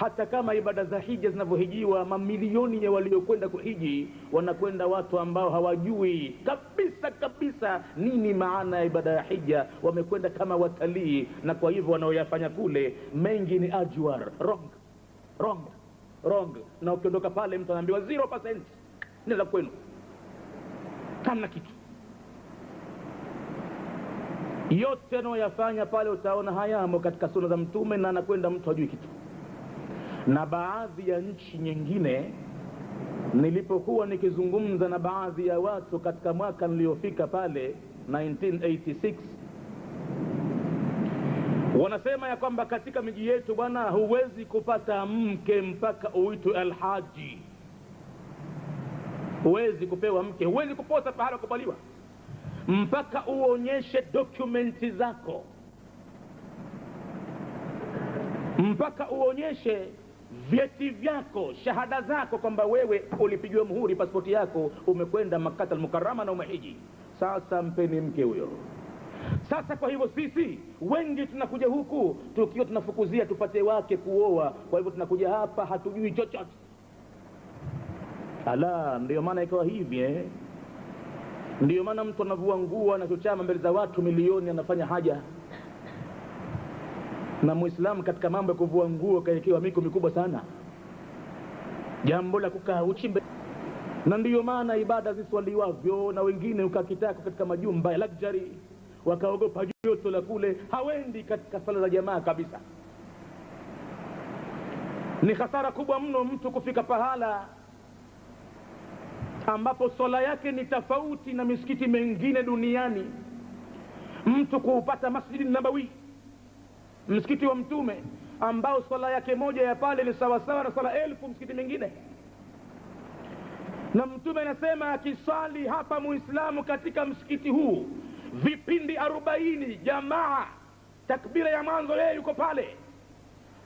hata kama ibada za hija zinavyohijiwa, mamilioni ya waliokwenda kuhiji wanakwenda watu ambao hawajui kabisa nini maana ya ibada ya hija. Wamekwenda kama watalii, na kwa hivyo wanaoyafanya kule mengi ni ajwar, wrong. Na ukiondoka pale mtu anaambiwa 0%, nenda kwenu, hamna kitu. Yote anayoyafanya pale utaona hayamo katika sunna za Mtume, na anakwenda mtu hajui kitu. Na baadhi ya nchi nyingine, nilipokuwa nikizungumza na baadhi ya watu katika mwaka niliofika pale 1986, wanasema ya kwamba katika miji yetu bwana, huwezi kupata mke mpaka uitwe alhaji. Huwezi kupewa mke, huwezi kuposa pahala kubaliwa mpaka uonyeshe dokumenti zako, mpaka uonyeshe vyeti vyako, shahada zako, kwamba wewe ulipigiwa muhuri pasipoti yako, umekwenda Makkah al-Mukarrama na umehiji. Sasa mpeni mke huyo. Sasa kwa hivyo sisi wengi tunakuja huku tukiwa tunafukuzia tupate wake kuoa. Kwa hivyo tunakuja hapa hatujui chochote. Ala, ndio maana ikawa hivi ndio maana mtu anavua nguo na kuchama mbele za watu milioni, anafanya haja. Na Muislamu katika mambo ya kuvua nguo kaekewa miko mikubwa sana, jambo la kukaa uchi mbele. Na ndio maana ibada ziswaliwavyo na wengine ukakitaka katika majumba ya luxury, wakaogopa joto la kule, hawendi katika sala za jamaa kabisa. Ni hasara kubwa mno mtu kufika pahala ambapo swala yake ni tofauti na misikiti mengine duniani. Mtu kuupata Masjid Nabawi, msikiti wa Mtume, ambao swala yake moja ya pale ni sawasawa na swala 1000 msikiti mingine. Na Mtume anasema akiswali hapa Muislamu katika msikiti huu vipindi 40 jamaa, takbira ya mwanzo yeye yuko pale,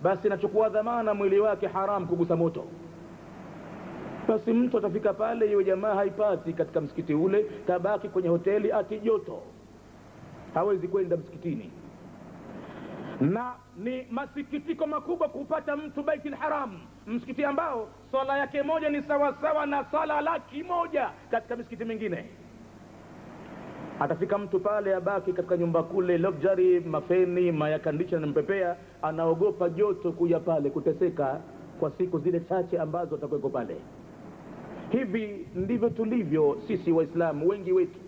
basi nachukua dhamana mwili wake haram kugusa moto. Basi mtu atafika pale, hiyo jamaa haipati katika msikiti ule, tabaki kwenye hoteli ati joto, hawezi kwenda msikitini. Na ni masikitiko makubwa kupata mtu Baitul Haram, msikiti ambao swala yake moja ni sawasawa na swala 100,000 katika misikiti mingine. Atafika mtu pale abaki katika nyumba kule luxury, mafeni, mayakandisha na mpepea, anaogopa joto kuja pale, kuteseka kwa siku zile chache ambazo atakuweko pale. Hivi ndivyo tulivyo sisi Waislamu wengi wetu.